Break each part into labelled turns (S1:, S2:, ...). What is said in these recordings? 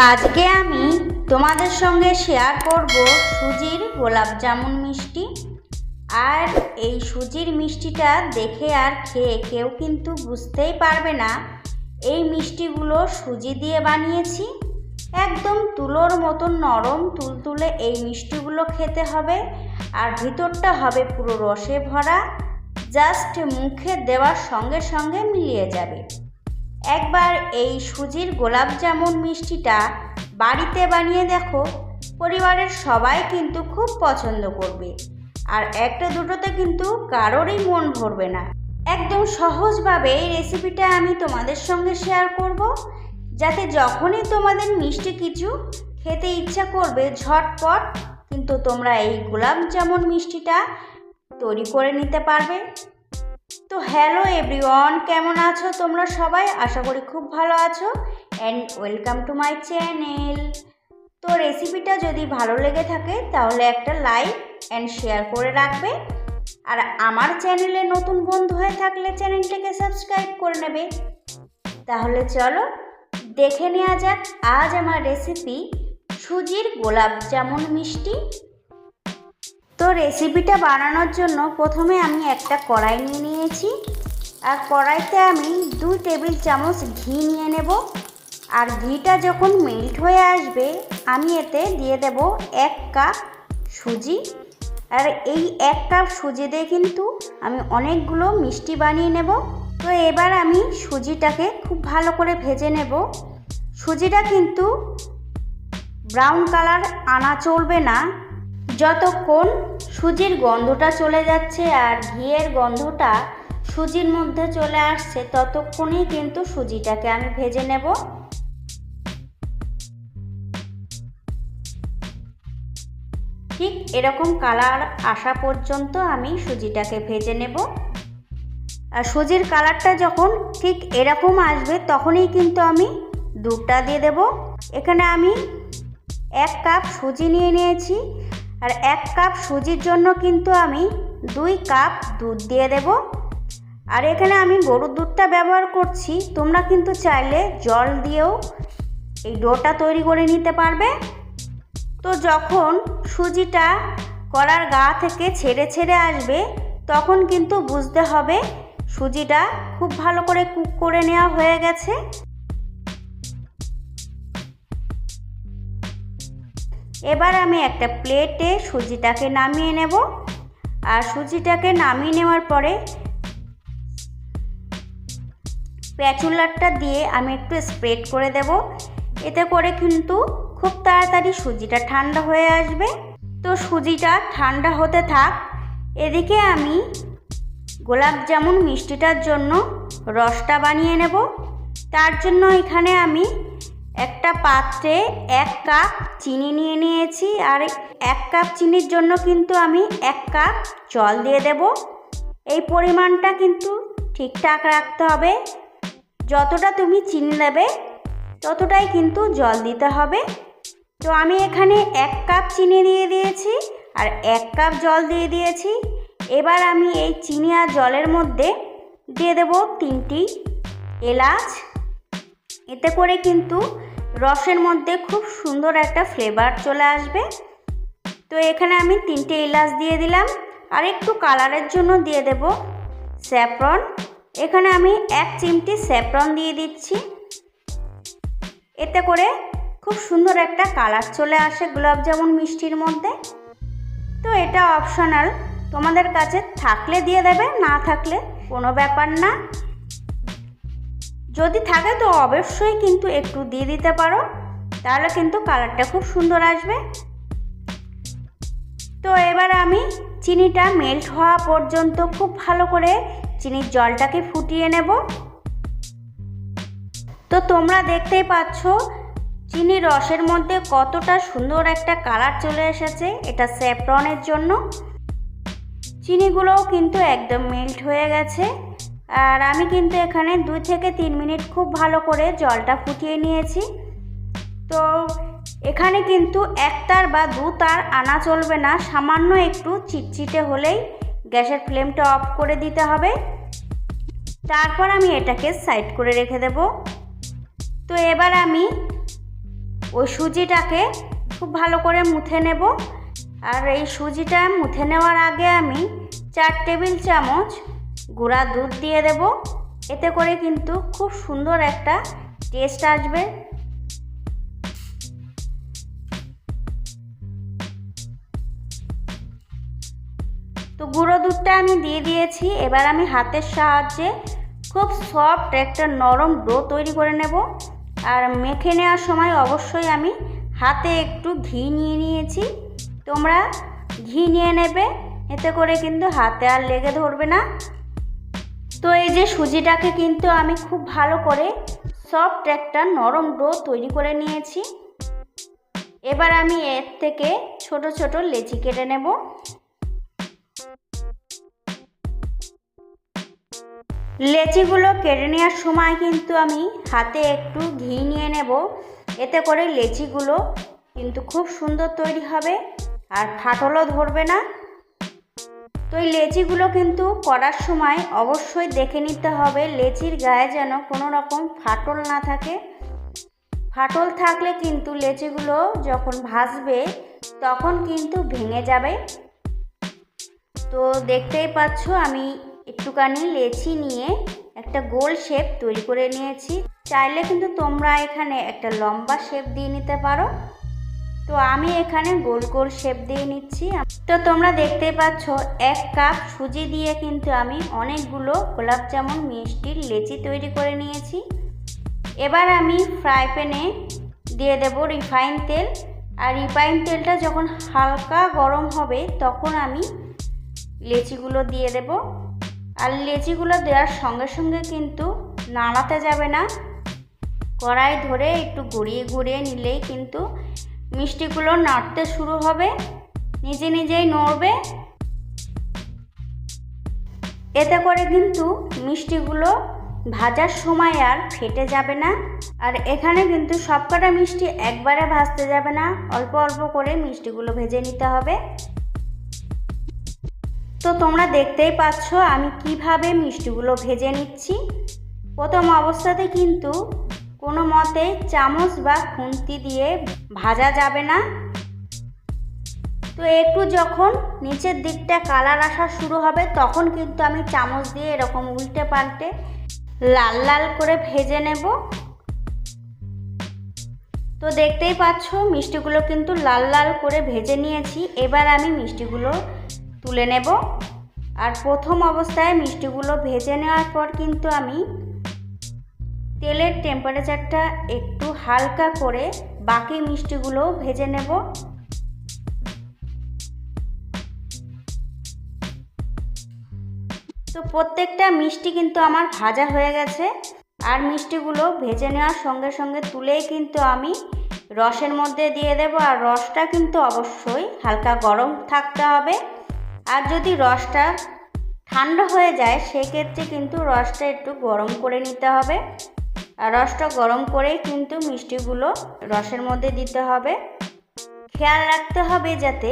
S1: আজকে আমি তোমাদের সঙ্গে শেয়ার করব সুজির গোলাপ জামুন মিষ্টি। আর এই সুজির মিষ্টিটা দেখে আর খেয়ে কেউ কিন্তু বুঝতেই পারবে না এই মিষ্টিগুলো সুজি দিয়ে বানিয়েছি। একদম তুলোর মতন নরম তুলতুলে এই মিষ্টিগুলো খেতে হবে, আর ভিতরটা হবে পুরো রসে ভরা, জাস্ট মুখে দেওয়ার সঙ্গে সঙ্গে মিলিয়ে যাবে। একবার এই সুজির গোলাপ জামুন মিষ্টিটা বাড়িতে বানিয়ে দেখো, পরিবারের সবাই কিন্তু খুব পছন্দ করবে, আর একটা দুটোতে কিন্তু কারোরই মন ভরবে না। একদম সহজভাবে এই রেসিপিটা আমি তোমাদের সঙ্গে শেয়ার করব, যাতে যখনই তোমাদের মিষ্টি কিছু খেতে ইচ্ছা করবে ঝটপট কিন্তু তোমরা এই গোলাপ জামুন মিষ্টিটা তৈরি করে নিতে পারবে। তো হ্যালো এভরিওয়ান, কেমন আছো তোমরা সবাই? আশা করি খুব ভালো আছো and welcome to my channel. তো রেসিপিটা যদি ভালো লেগে থাকে তাহলে একটা লাইক অ্যান্ড শেয়ার করে রাখবে, আর আমার চ্যানেলে নতুন বন্ধু হয়ে থাকলে চ্যানেলটাকে সাবস্ক্রাইব করে নেবে। তাহলে চলো দেখে নেওয়া যাক আজ আমার রেসিপি সুজির গোলাপ জামুন মিষ্টি। তো রেসিপিটা বানানোর জন্য প্রথমে আমি একটা কড়াই নিয়ে নিয়েছি, আর কড়াইতে আমি 2 টেবিল চামচ ঘি নিয়ে নেব। আর ঘিটা যখন মেল্ট হয়ে আসবে আমি এতে দিয়ে দেব 1 কাপ সুজি। আর এই 1 কাপ সুজি দিয়ে কিন্তু আমি অনেকগুলো মিষ্টি বানিয়ে নেব। তো এবার আমি সুজিটাকে খুব ভালো করে ভেজে নেব। সুজিটা কিন্তু ব্রাউন কালার আনা চলবে না, যতক্ষণ সুজির গন্ধটা চলে যাচ্ছে আর ঘিয়ের গন্ধটা সুজির মধ্যে চলে আসছে ততক্ষণই কিন্তু সুজিটাকে আমি ভেজে নেব। ঠিক এরকম কালার আসা পর্যন্ত আমি সুজিটাকে ভেজে নেব। আর সুজির কালারটা যখন ঠিক এরকম আসবে তখনই কিন্তু আমি দুধটা দিয়ে দেব। এখানে আমি 1 কাপ সুজি নিয়ে নিয়েছি, আর 1 কাপ সুজির জন্য কিন্তু আমি 2 কাপ দুধ দিয়ে দেব। আর এখানে আমি গরুর দুধটা ব্যবহার করছি, তোমরা কিন্তু চাইলে জল দিয়েও এই ডোটা তৈরি করে নিতে পারবে। তো যখন সুজিটা কড়ার গা থেকে ছেড়ে ছেড়ে আসবে তখন কিন্তু বুঝতে হবে সুজিটা খুব ভালো করে কুক করে নেওয়া হয়ে গেছে। এবার আমি একটা প্লেটে সুজিটাকে নামিয়ে নেব। আর সুজিটাকে নামিয়ে নেওয়ার পরে স্প্যাচুলাটা দিয়ে আমি একটু স্প্রেড করে দেব। এতে করে কিন্তু খুব তাড়াতাড়ি সুজিটা ঠান্ডা হয়ে আসবে। তো সুজিটা ঠান্ডা হতে থাক, এদিকে আমি গোলাপ জামুন মিষ্টিটার জন্য রসটা বানিয়ে নেব। তার জন্য এখানে আমি একটা পাত্রে 1 কাপ চিনি নিয়ে নিয়েছি, আর 1 কাপ চিনির জন্য কিন্তু আমি 1 কাপ জল দিয়ে দেব। এই পরিমাণটা কিন্তু ঠিকঠাক রাখতে হবে, যতটা তুমি চিনি নেবে ততটাই কিন্তু জল দিতে হবে। তো আমি এখানে 1 কাপ চিনি দিয়ে দিয়েছি আর 1 কাপ জল দিয়ে দিয়েছি। এবার আমি এই চিনি আর জলের মধ্যে দিয়ে দেব 3টি এলাচ। এতে করে কিন্তু রসের মধ্যে খুব সুন্দর একটা ফ্লেভার চলে আসবে। তো এখানে আমি 3টে এলাচ দিয়ে দিলাম, আর একটু কালারের জন্য দিয়ে দেব স্যাফরন। এখানে আমি 1 চিমটি স্যাফরন দিয়ে দিচ্ছি। এতে করে খুব সুন্দর একটা কালার চলে আসে গোলাপ জামুন মিষ্টির মধ্যে। তো এটা অপশনাল, তোমাদের কাছে থাকলে দিয়ে দেবে, না থাকলে কোনো ব্যাপার না। যদি থাকে তো অবশ্যই কিন্তু একটু দিয়ে দিতে পারো, তাহলে কিন্তু কালারটা খুব সুন্দর আসবে। তো এবার আমি চিনিটা মেল্ট হওয়া পর্যন্ত খুব ভালো করে চিনির জলটাকে ফুটিয়ে নেব। তো তোমরা দেখতেই পাচ্ছ চিনির রসের মধ্যে কতটা সুন্দর একটা কালার চলে এসেছে, এটা স্যাফরনের জন্য। চিনিগুলোও কিন্তু একদম মেল্ট হয়ে গেছে। আর আমি কিন্তু এখানে 2 থেকে 3 মিনিট খুব ভালো করে জলটা ফুটিয়ে নিয়েছি। তো এখানে কিন্তু 1 তার বা 2 তার আনা চলবে না, সামান্য একটু চিটচিটে হলেই গ্যাসের ফ্লেমটা অফ করে দিতে হবে। তারপর আমি এটাকে সাইড করে রেখে দেব। তো এবার আমি ওই সুজিটাকে খুব ভালো করে মুথে নেব। আর এই সুজিটা মুথে নেওয়ার আগে আমি 4 টেবিল চামচ গুঁড়া দুধ দিয়ে দেব। এতে করে কিন্তু খুব সুন্দর একটা টেস্ট আসবে। তো গুঁড়ো দুধটা আমি দিয়ে দিয়েছি। এবার আমি হাতের সাহায্যে খুব সফট একটা নরম ডো তৈরি করে নেব। আর মেখে নেওয়ার সময় অবশ্যই আমি হাতে একটু ঘি নিয়ে নিয়েছি। তোমরা ঘি নিয়ে নেবে, এতে করে কিন্তু হাতে আর লেগে ধরবে না। তো এই যে সুজিটাকে কিন্তু আমি খুব ভালো করে সফট একটা নরম ডো তৈরি করে নিয়েছি। এবার আমি এর থেকে ছোট ছোট লেচি কেটে নেব। লেচিগুলো কেটে নেওয়ার সময় কিন্তু আমি হাতে একটু ঘি নিয়ে নেব। এতে করে লেচিগুলো কিন্তু খুব সুন্দর তৈরি হবে আর ফাটলও ধরবে না। তো এই লেচিগুলো কিন্তু করার সময় অবশ্যই দেখে নিতে হবে লেচির গায়ে যেন কোনো রকম ফাটল না থাকে। ফাটল থাকলে কিন্তু লেচিগুলো যখন ভাজবে তখন কিন্তু ভেঙে যাবে। তো দেখতেই পাচ্ছ আমি একটুখানি লেচি নিয়ে একটা গোল শেপ তৈরি করে নিয়েছি। চাইলে কিন্তু তোমরা এখানে একটা লম্বা শেপ দিয়ে নিতে পারো। তো আমি এখানে গোল গোল শেপ দিয়ে নিচ্ছি। তো তোমরা দেখতেই পাচ্ছ 1 কাপ সুজি দিয়ে কিন্তু আমি অনেকগুলো গোলাপ জামুন মিষ্টির লেচি তৈরি করে নিয়েছি। এবার আমি ফ্রাই প্যানে দিয়ে দেব রিফাইন তেল। আর রিফাইন তেলটা যখন হালকা গরম হবে তখন আমি লেচিগুলো দিয়ে দেব। আর লেচিগুলো দেওয়ার সঙ্গে সঙ্গে কিন্তু নাড়াতে যাবে না, কড়াই ধরে একটু ঘুরিয়ে ঘুরিয়ে নিলেই কিন্তু মিষ্টিগুলো নাড়তে শুরু হবে, নিজে নিজেই নড়বে। এতে করে কিন্তু মিষ্টিগুলো ভাজার সময় আর ফেটে যাবে না। আর এখানে কিন্তু সবকটা মিষ্টি একবারে ভাজতে যাবে না, অল্প অল্প করে মিষ্টিগুলো ভেজে নিতে হবে। তো তোমরা দেখতেই পাচ্ছ আমি কিভাবে মিষ্টিগুলো ভেজে নিচ্ছি। প্রথম অবস্থাতে কিন্তু কোনো মতে চামচ বা খুন্তি দিয়ে ভাজা যাবে না। তো একটু যখন নিচের দিকটা কালার আসা শুরু হবে তখন কিন্তু আমি চামচ দিয়ে এরকম উল্টে পাল্টে লাল লাল করে ভেজে নেব। তো দেখতেই পাচ্ছ মিষ্টিগুলো কিন্তু লাল লাল করে ভেজে নিয়েছি। এবার আমি মিষ্টিগুলো তুলে নেব। আর প্রথম অবস্থায় মিষ্টিগুলো ভেজে নেওয়ার পর কিন্তু আমি তেলের টেম্পারেচারটা একটু হালকা করে বাকি মিষ্টিগুলো ভেজে নেব। তো প্রত্যেকটা মিষ্টি কিন্তু আমার ভাজা হয়ে গেছে। আর মিষ্টিগুলো ভেজে নেওয়ার সঙ্গে সঙ্গে তুলেই কিন্তু আমি রসের মধ্যে দিয়ে দেব। আর রসটা কিন্তু অবশ্যই হালকা গরম থাকতে হবে। আর যদি রসটা ঠান্ডা হয়ে যায় সেক্ষেত্রে কিন্তু রসটা একটু গরম করে নিতে হবে। আর রসটা গরম করেই কিন্তু মিষ্টিগুলো রসের মধ্যে দিতে হবে। খেয়াল রাখতে হবে যাতে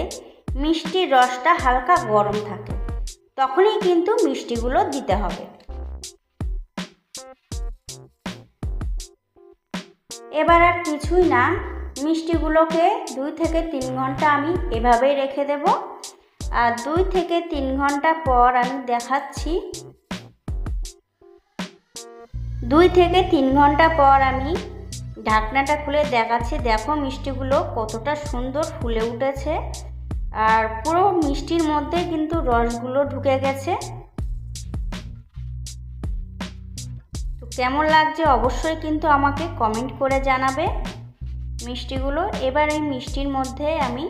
S1: মিষ্টির রসটা হালকা গরম থাকে, তখনই কিন্তু মিষ্টিগুলো দিতে হবে। এবার আর কিছুই না, মিষ্টিগুলোকে 2 থেকে 3 ঘন্টা আমি এভাবেই রেখে দেব। আর 2 থেকে 3 ঘন্টা পর আমি দেখাচ্ছি। 2 থেকে 3 ঘন্টা পর আমি ঢাকনাটা খুলে দেখাচ্ছি। দেখো মিষ্টিগুলো কতটা সুন্দর ফুলে উঠেছে আর পুরো মিষ্টির মধ্যে কিন্তু রসগুলো ঢুকে গেছে। তো কেমন লাগছে অবশ্যই কিন্তু আমাকে কমেন্ট করে জানাবে মিষ্টিগুলো। এবার এই মিষ্টির মধ্যে আমি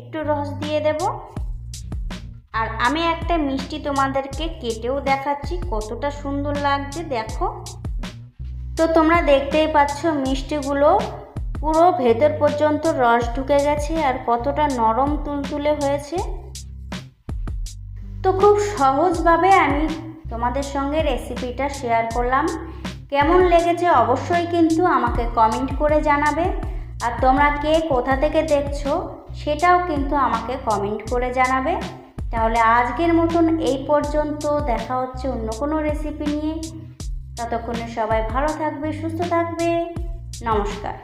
S1: একটু রস দিয়ে দেব। আর আমি একটা মিষ্টি তোমাদেরকে কেটেও দেখাচ্ছি কতটা সুন্দর লাগছে, দেখো। তো তোমরা দেখতেই পাচ্ছ মিষ্টিগুলো পুরো ভেতর পর্যন্ত রস ঢুকে গেছে আর কতটা নরম তুলতুলে হয়েছে। তো খুব সহজভাবে আমি তোমাদের সঙ্গে রেসিপিটা শেয়ার করলাম। কেমন লেগেছে অবশ্যই কিন্তু আমাকে কমেন্ট করে জানাবে। আর তোমরা কে কোথা থেকে দেখছো সেটাও কিন্তু আমাকে কমেন্ট করে জানাবে। তাহলে আজকের মতন এই পর্যন্ত, দেখা হচ্ছে অন্য কোনো রেসিপি নিয়ে। ততক্ষণে সবাই ভালো থাকবে, সুস্থ থাকবে। নমস্কার।